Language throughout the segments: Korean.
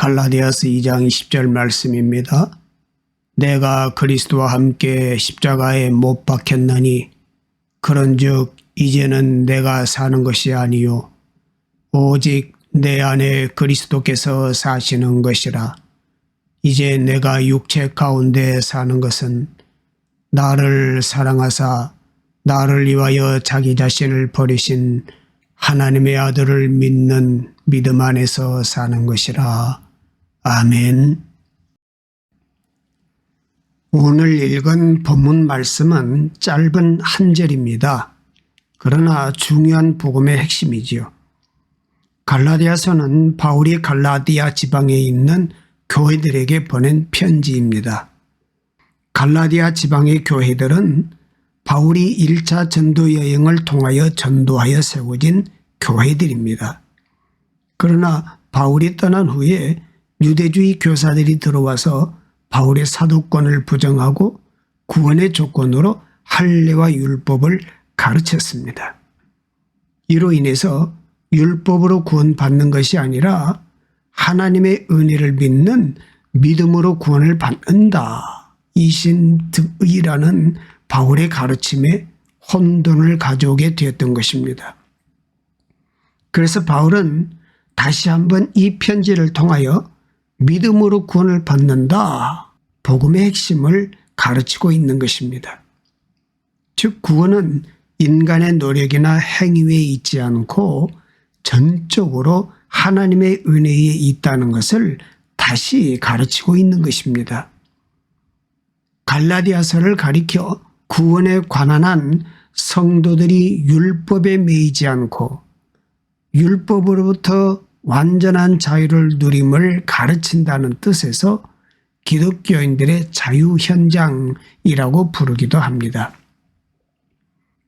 갈라디아서 2장 10절 말씀입니다. 내가 그리스도와 함께 십자가에 못 박혔나니 그런즉 이제는 내가 사는 것이 아니요 오직 내 안에 그리스도께서 사시는 것이라. 이제 내가 육체 가운데 사는 것은 나를 사랑하사 나를 위하여 자기 자신을 버리신 하나님의 아들을 믿는 믿음 안에서 사는 것이라. 아멘. 오늘 읽은 본문 말씀은 짧은 한 절입니다. 그러나 중요한 복음의 핵심이지요. 갈라디아서는 바울이 갈라디아 지방에 있는 교회들에게 보낸 편지입니다. 갈라디아 지방의 교회들은 바울이 1차 전도 여행을 통하여 전도하여 세워진 교회들입니다. 그러나 바울이 떠난 후에 유대주의 교사들이 들어와서 바울의 사도권을 부정하고 구원의 조건으로 할례와 율법을 가르쳤습니다. 이로 인해서 율법으로 구원받는 것이 아니라 하나님의 은혜를 믿는 믿음으로 구원을 받는다. 이신득의라는 바울의 가르침에 혼돈을 가져오게 되었던 것입니다. 그래서 바울은 다시 한번 이 편지를 통하여 믿음으로 구원을 받는다. 복음의 핵심을 가르치고 있는 것입니다. 즉 구원은 인간의 노력이나 행위에 있지 않고 전적으로 하나님의 은혜에 있다는 것을 다시 가르치고 있는 것입니다. 갈라디아서를 가리켜 구원에 관한 한 성도들이 율법에 매이지 않고 율법으로부터 완전한 자유를 누림을 가르친다는 뜻에서 기독교인들의 자유 현장이라고 부르기도 합니다.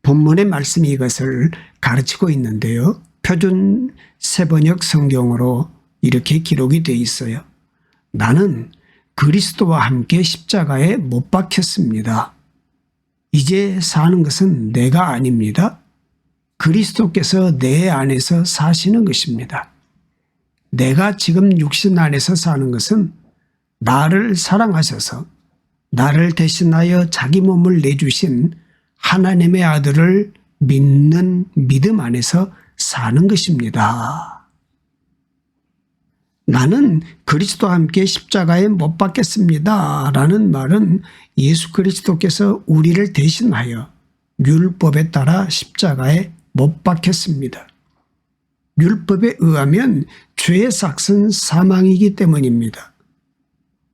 본문의 말씀이 이것을 가르치고 있는데요. 표준 세번역 성경으로 이렇게 기록이 되어 있어요. 나는 그리스도와 함께 십자가에 못 박혔습니다. 이제 사는 것은 내가 아닙니다. 그리스도께서 내 안에서 사시는 것입니다. 내가 지금 육신 안에서 사는 것은 나를 사랑하셔서 나를 대신하여 자기 몸을 내주신 하나님의 아들을 믿는 믿음 안에서 사는 것입니다. 나는 그리스도와 함께 십자가에 못 박혔습니다. 라는 말은 예수 그리스도께서 우리를 대신하여 율법에 따라 십자가에 못 박혔습니다. 율법에 의하면 죄의 삭은 사망이기 때문입니다.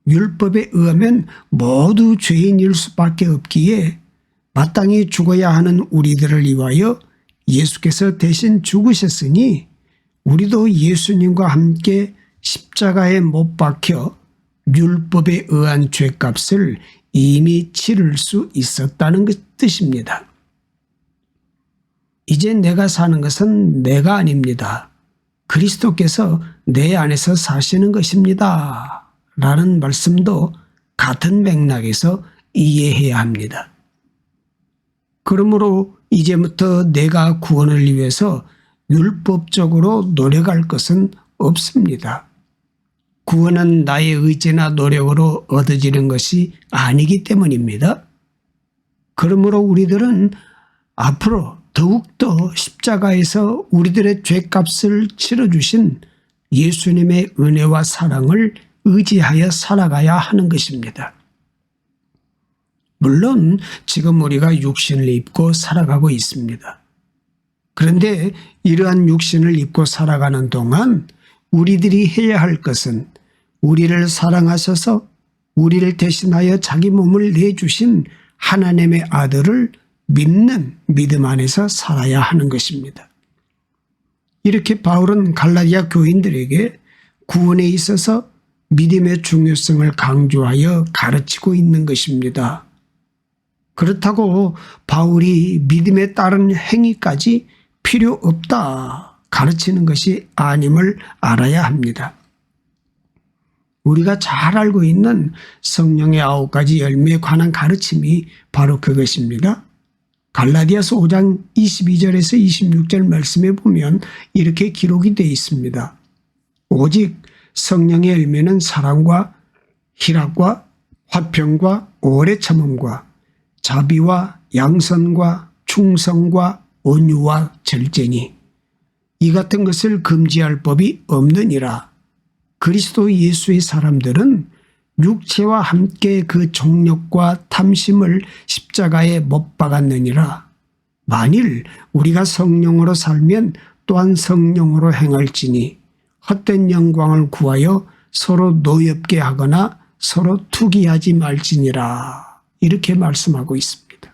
율법에 의하면 모두 죄인일 수밖에 없기에 마땅히 죽어야 하는 우리들을 위하여 예수께서 대신 죽으셨으니 우리도 예수님과 함께 십자가에 못 박혀 율법에 의한 죄값을 이미 치를 수 있었다는 뜻입니다. 이제 내가 사는 것은 내가 아닙니다. 그리스도께서 내 안에서 사시는 것입니다. 라는 말씀도 같은 맥락에서 이해해야 합니다. 그러므로 이제부터 내가 구원을 위해서 율법적으로 노력할 것은 없습니다. 구원은 나의 의지나 노력으로 얻어지는 것이 아니기 때문입니다. 그러므로 우리들은 앞으로 더욱더 십자가에서 우리들의 죄값을 치러주신 예수님의 은혜와 사랑을 의지하여 살아가야 하는 것입니다. 물론 지금 우리가 육신을 입고 살아가고 있습니다. 그런데 이러한 육신을 입고 살아가는 동안 우리들이 해야 할 것은 우리를 사랑하셔서 우리를 대신하여 자기 몸을 내주신 하나님의 아들을 믿는 믿음 안에서 살아야 하는 것입니다. 이렇게 바울은 갈라디아 교인들에게 구원에 있어서 믿음의 중요성을 강조하여 가르치고 있는 것입니다. 그렇다고 바울이 믿음에 따른 행위까지 필요 없다 가르치는 것이 아님을 알아야 합니다. 우리가 잘 알고 있는 성령의 9가지 열매에 관한 가르침이 바로 그것입니다. 갈라디아서 5장 22절에서 26절 말씀에 보면 이렇게 기록이 되어 있습니다. 오직 성령의 열매는 사랑과 희락과 화평과 오래 참음과 자비와 양선과 충성과 온유와 절제니 이 같은 것을 금지할 법이 없느니라. 그리스도 예수의 사람들은 육체와 함께 그 정욕과 탐심을 십자가에 못 박았느니라. 만일 우리가 성령으로 살면 또한 성령으로 행할지니 헛된 영광을 구하여 서로 노엽게 하거나 서로 투기하지 말지니라. 이렇게 말씀하고 있습니다.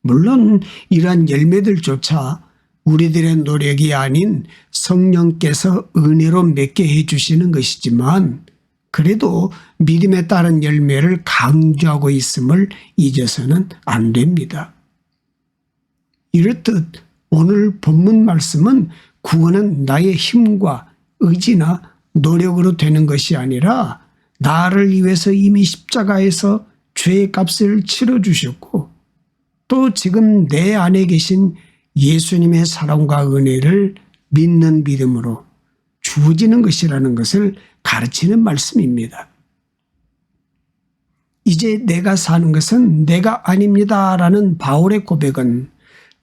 물론 이러한 열매들조차 우리들의 노력이 아닌 성령께서 은혜로 맺게 해주시는 것이지만 그래도 믿음에 따른 열매를 강조하고 있음을 잊어서는 안 됩니다. 이렇듯 오늘 본문 말씀은 구원은 나의 힘과 의지나 노력으로 되는 것이 아니라 나를 위해서 이미 십자가에서 죄의 값을 치러주셨고 또 지금 내 안에 계신 예수님의 사랑과 은혜를 믿는 믿음으로 주어지는 것이라는 것을 가르치는 말씀입니다. 이제 내가 사는 것은 내가 아닙니다라는 바울의 고백은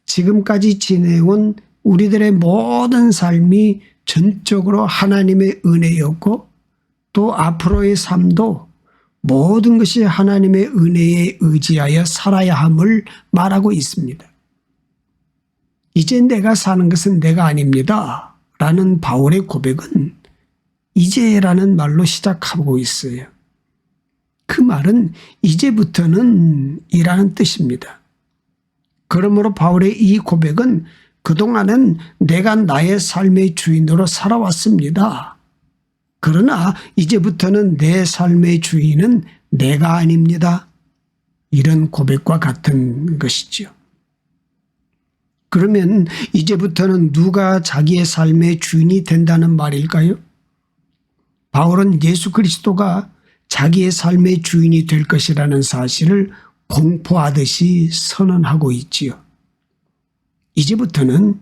지금까지 지내온 우리들의 모든 삶이 전적으로 하나님의 은혜였고 또 앞으로의 삶도 모든 것이 하나님의 은혜에 의지하여 살아야 함을 말하고 있습니다. 이제 내가 사는 것은 내가 아닙니다 라는 바울의 고백은 이제라는 말로 시작하고 있어요. 그 말은 이제부터는 이라는 뜻입니다. 그러므로 바울의 이 고백은 그동안은 내가 나의 삶의 주인으로 살아왔습니다. 그러나 이제부터는 내 삶의 주인은 내가 아닙니다. 이런 고백과 같은 것이지요. 그러면 이제부터는 누가 자기의 삶의 주인이 된다는 말일까요? 바울은 예수 그리스도가 자기의 삶의 주인이 될 것이라는 사실을 공포하듯이 선언하고 있지요. 이제부터는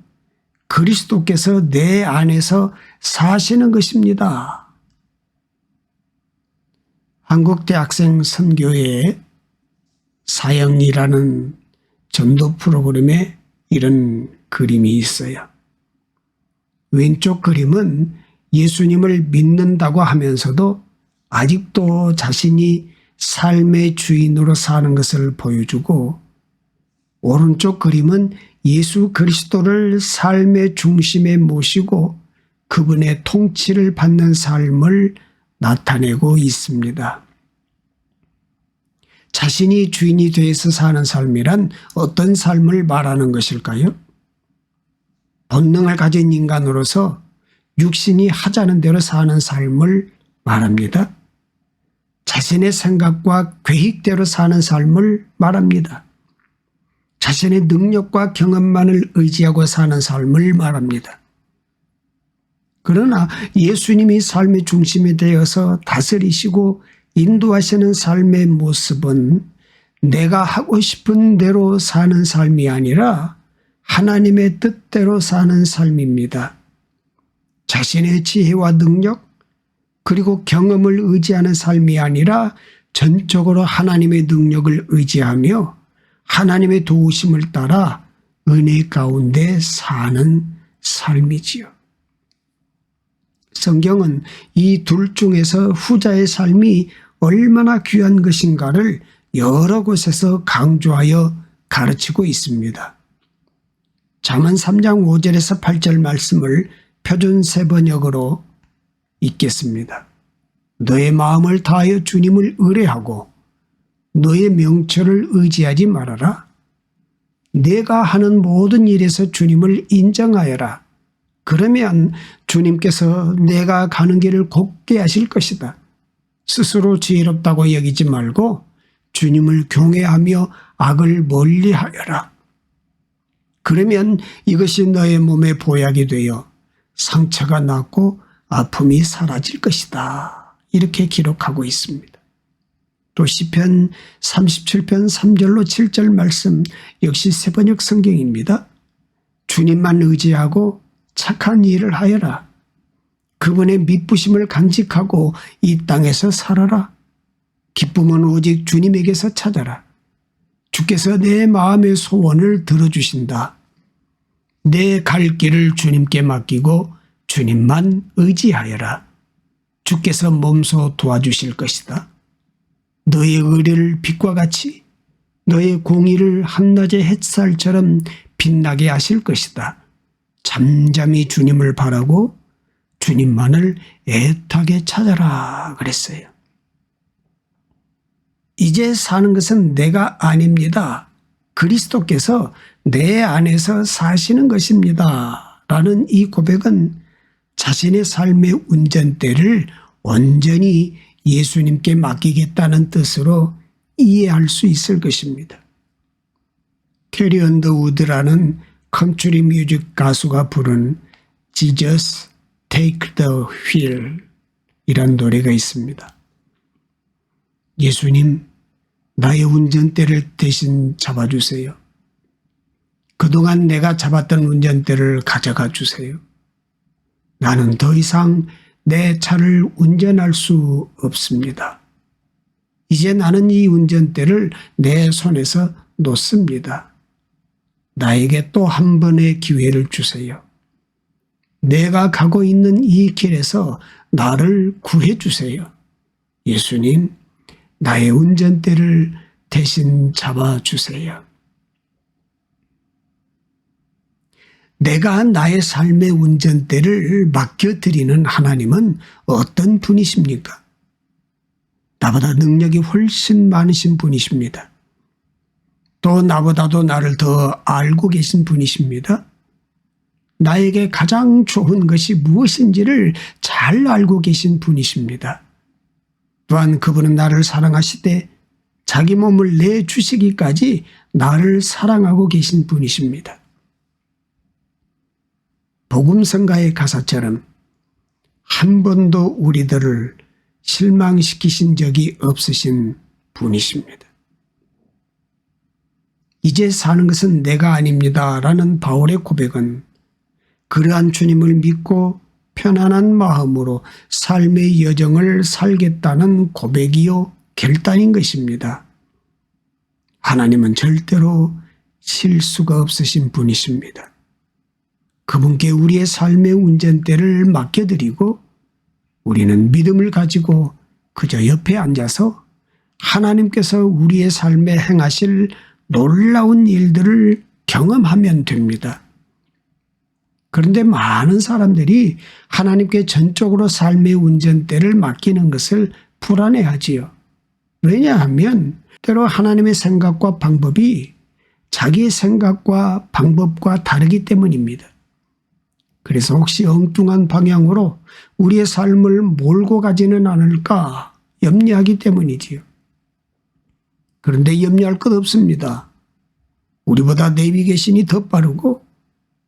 그리스도께서 내 안에서 사시는 것입니다. 한국대학생 선교회 사형이라는 전도 프로그램에 이런 그림이 있어요. 왼쪽 그림은 예수님을 믿는다고 하면서도 아직도 자신이 삶의 주인으로 사는 것을 보여주고 오른쪽 그림은 예수 그리스도를 삶의 중심에 모시고 그분의 통치를 받는 삶을 나타내고 있습니다. 자신이 주인이 되어서 사는 삶이란 어떤 삶을 말하는 것일까요? 본능을 가진 인간으로서 육신이 하자는 대로 사는 삶을 말합니다. 자신의 생각과 계획대로 사는 삶을 말합니다. 자신의 능력과 경험만을 의지하고 사는 삶을 말합니다. 그러나 예수님이 삶의 중심이 되어서 다스리시고 인도하시는 삶의 모습은 내가 하고 싶은 대로 사는 삶이 아니라 하나님의 뜻대로 사는 삶입니다. 자신의 지혜와 능력 그리고 경험을 의지하는 삶이 아니라 전적으로 하나님의 능력을 의지하며 하나님의 도우심을 따라 은혜 가운데 사는 삶이지요. 성경은 이 둘 중에서 후자의 삶이 얼마나 귀한 것인가를 여러 곳에서 강조하여 가르치고 있습니다. 잠언 3장 5절에서 8절 말씀을 표준 세번역으로 읽겠습니다. 너의 마음을 다하여 주님을 의뢰하고 너의 명철을 의지하지 말아라. 내가 하는 모든 일에서 주님을 인정하여라. 그러면 주님께서 내가 가는 길을 곱게 하실 것이다. 스스로 지혜롭다고 여기지 말고 주님을 경외하며 악을 멀리하여라. 그러면 이것이 너의 몸에 보약이 되어 상처가 낫고 아픔이 사라질 것이다. 이렇게 기록하고 있습니다. 또 시편 37편 3절로 7절 말씀 역시 세번역 성경입니다. 주님만 의지하고 착한 일을 하여라. 그분의 미쁘심을 간직하고 이 땅에서 살아라. 기쁨은 오직 주님에게서 찾아라. 주께서 내 마음의 소원을 들어주신다. 내 갈 길을 주님께 맡기고 주님만 의지하여라. 주께서 몸소 도와주실 것이다. 너의 의를 빛과 같이 너의 공의를 한낮의 햇살처럼 빛나게 하실 것이다. 잠잠히 주님을 바라고 주님만을 애타게 찾아라 그랬어요. 이제 사는 것은 내가 아닙니다. 그리스도께서 내 안에서 사시는 것입니다. 라는 이 고백은 자신의 삶의 운전대를 온전히 예수님께 맡기겠다는 뜻으로 이해할 수 있을 것입니다. 캐리 언더우드라는 컨트리 뮤직 가수가 부른 Jesus Take the Wheel 이란 노래가 있습니다. 예수님, 나의 운전대를 대신 잡아주세요. 그동안 내가 잡았던 운전대를 가져가 주세요. 나는 더 이상 내 차를 운전할 수 없습니다. 이제 나는 이 운전대를 내 손에서 놓습니다. 나에게 또 한 번의 기회를 주세요. 내가 가고 있는 이 길에서 나를 구해 주세요. 예수님, 나의 운전대를 대신 잡아주세요. 내가 나의 삶의 운전대를 맡겨드리는 하나님은 어떤 분이십니까? 나보다 능력이 훨씬 많으신 분이십니다. 또 나보다도 나를 더 알고 계신 분이십니다. 나에게 가장 좋은 것이 무엇인지를 잘 알고 계신 분이십니다. 또한 그분은 나를 사랑하시되 자기 몸을 내주시기까지 나를 사랑하고 계신 분이십니다. 복음성가의 가사처럼 한 번도 우리들을 실망시키신 적이 없으신 분이십니다. 이제 사는 것은 내가 아닙니다. 라는 바울의 고백은 그러한 주님을 믿고 편안한 마음으로 삶의 여정을 살겠다는 고백이요 결단인 것입니다. 하나님은 절대로 실수가 없으신 분이십니다. 그분께 우리의 삶의 운전대를 맡겨드리고 우리는 믿음을 가지고 그저 옆에 앉아서 하나님께서 우리의 삶에 행하실 놀라운 일들을 경험하면 됩니다. 그런데 많은 사람들이 하나님께 전적으로 삶의 운전대를 맡기는 것을 불안해하지요. 왜냐하면 때로 하나님의 생각과 방법이 자기의 생각과 방법과 다르기 때문입니다. 그래서 혹시 엉뚱한 방향으로 우리의 삶을 몰고 가지는 않을까 염려하기 때문이지요. 그런데 염려할 것 없습니다. 우리보다 내비게이션이 더 빠르고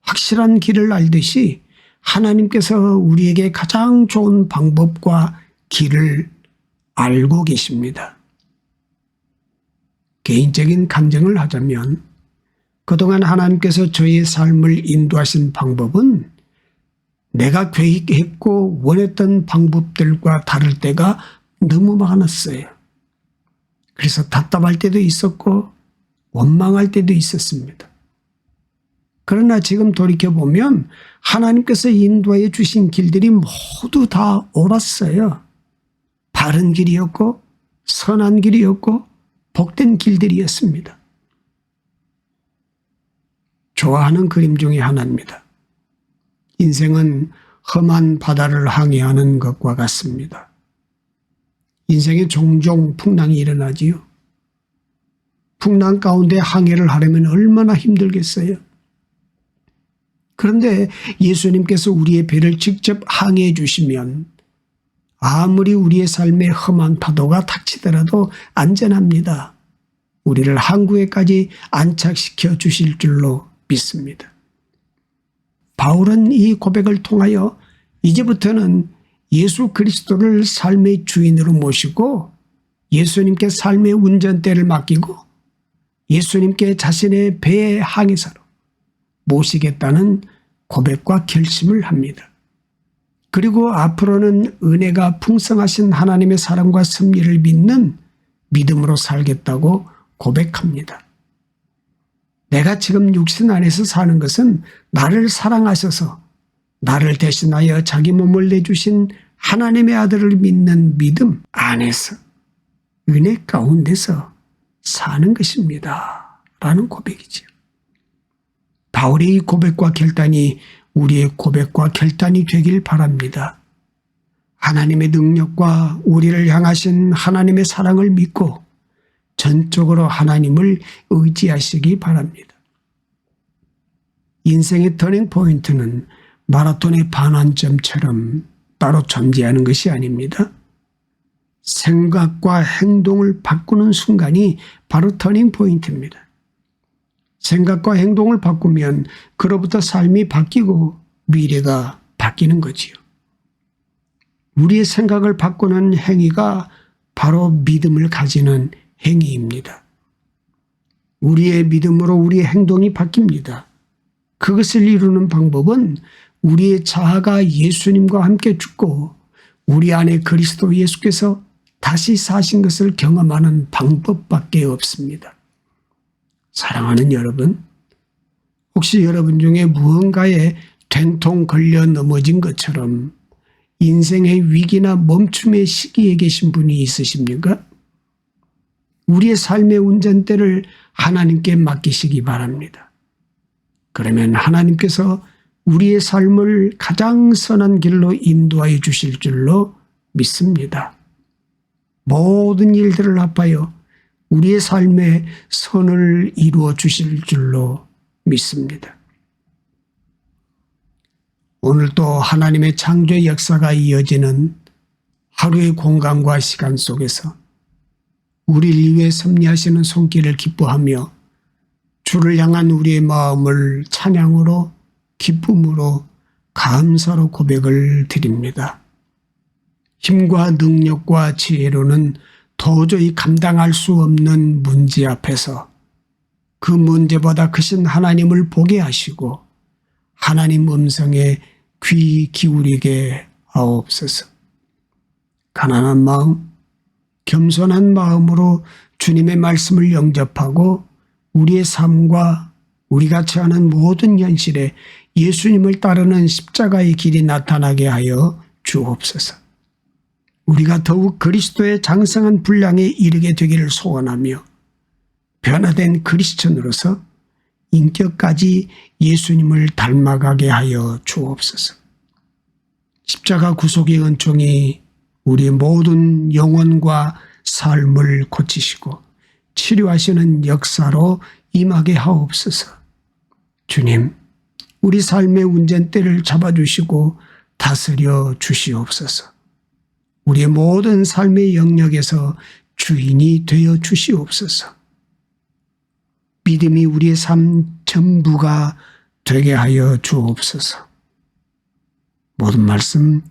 확실한 길을 알듯이 하나님께서 우리에게 가장 좋은 방법과 길을 알고 계십니다. 개인적인 간증을 하자면 그동안 하나님께서 저의 삶을 인도하신 방법은 내가 계획했고 원했던 방법들과 다를 때가 너무 많았어요. 그래서 답답할 때도 있었고 원망할 때도 있었습니다. 그러나 지금 돌이켜보면 하나님께서 인도해 주신 길들이 모두 다 옳았어요. 바른 길이었고 선한 길이었고 복된 길들이었습니다. 좋아하는 그림 중에 하나입니다. 인생은 험한 바다를 항해하는 것과 같습니다. 인생에 종종 풍랑이 일어나지요. 풍랑 가운데 항해를 하려면 얼마나 힘들겠어요. 그런데 예수님께서 우리의 배를 직접 항해해 주시면 아무리 우리의 삶에 험한 파도가 닥치더라도 안전합니다. 우리를 항구에까지 안착시켜 주실 줄로 믿습니다. 바울은 이 고백을 통하여 이제부터는 예수 그리스도를 삶의 주인으로 모시고 예수님께 삶의 운전대를 맡기고 예수님께 자신의 배의 항해사로 모시겠다는 고백과 결심을 합니다. 그리고 앞으로는 은혜가 풍성하신 하나님의 사랑과 섭리를 믿는 믿음으로 살겠다고 고백합니다. 내가 지금 육신 안에서 사는 것은 나를 사랑하셔서 나를 대신하여 자기 몸을 내주신 하나님의 아들을 믿는 믿음 안에서 은혜 가운데서 사는 것입니다. 라는 고백이죠. 바울의 이 고백과 결단이 우리의 고백과 결단이 되길 바랍니다. 하나님의 능력과 우리를 향하신 하나님의 사랑을 믿고 전적으로 하나님을 의지하시기 바랍니다. 인생의 터닝 포인트는 마라톤의 반환점처럼 따로 존재하는 것이 아닙니다. 생각과 행동을 바꾸는 순간이 바로 터닝 포인트입니다. 생각과 행동을 바꾸면 그로부터 삶이 바뀌고 미래가 바뀌는 거지요. 우리의 생각을 바꾸는 행위가 바로 믿음을 가지는 행위입니다. 우리의 믿음으로 우리의 행동이 바뀝니다. 그것을 이루는 방법은 우리의 자아가 예수님과 함께 죽고 우리 안에 그리스도 예수께서 다시 사신 것을 경험하는 방법밖에 없습니다. 사랑하는 여러분, 혹시 여러분 중에 무언가에 된통 걸려 넘어진 것처럼 인생의 위기나 멈춤의 시기에 계신 분이 있으십니까? 우리의 삶의 운전대를 하나님께 맡기시기 바랍니다. 그러면 하나님께서 우리의 삶을 가장 선한 길로 인도하여 주실 줄로 믿습니다. 모든 일들을 합하여 우리의 삶에 선을 이루어 주실 줄로 믿습니다. 오늘도 하나님의 창조의 역사가 이어지는 하루의 공간과 시간 속에서 우리를 위해 섭리하시는 손길을 기뻐하며 주를 향한 우리의 마음을 찬양으로 기쁨으로 감사로 고백을 드립니다. 힘과 능력과 지혜로는 도저히 감당할 수 없는 문제 앞에서 그 문제보다 크신 하나님을 보게 하시고 하나님 음성에 귀 기울이게 하옵소서. 가난한 마음, 겸손한 마음으로 주님의 말씀을 영접하고 우리의 삶과 우리가 처하는 모든 현실에 예수님을 따르는 십자가의 길이 나타나게 하여 주옵소서. 우리가 더욱 그리스도의 장성한 분량에 이르게 되기를 소원하며 변화된 크리스천으로서 인격까지 예수님을 닮아가게 하여 주옵소서. 십자가 구속의 은총이 우리 모든 영혼과 삶을 고치시고 치료하시는 역사로 임하게 하옵소서. 주님, 우리 삶의 운전대를 잡아주시고 다스려 주시옵소서. 우리의 모든 삶의 영역에서 주인이 되어 주시옵소서. 믿음이 우리의 삶 전부가 되게 하여 주옵소서. 모든 말씀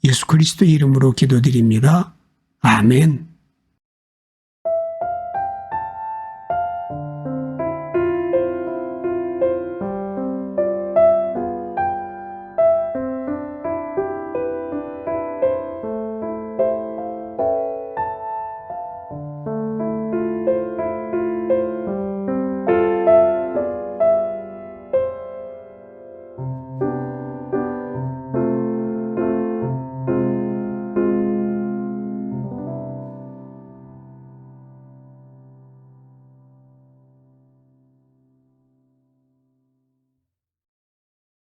예수 그리스도 이름으로 기도드립니다. 아멘.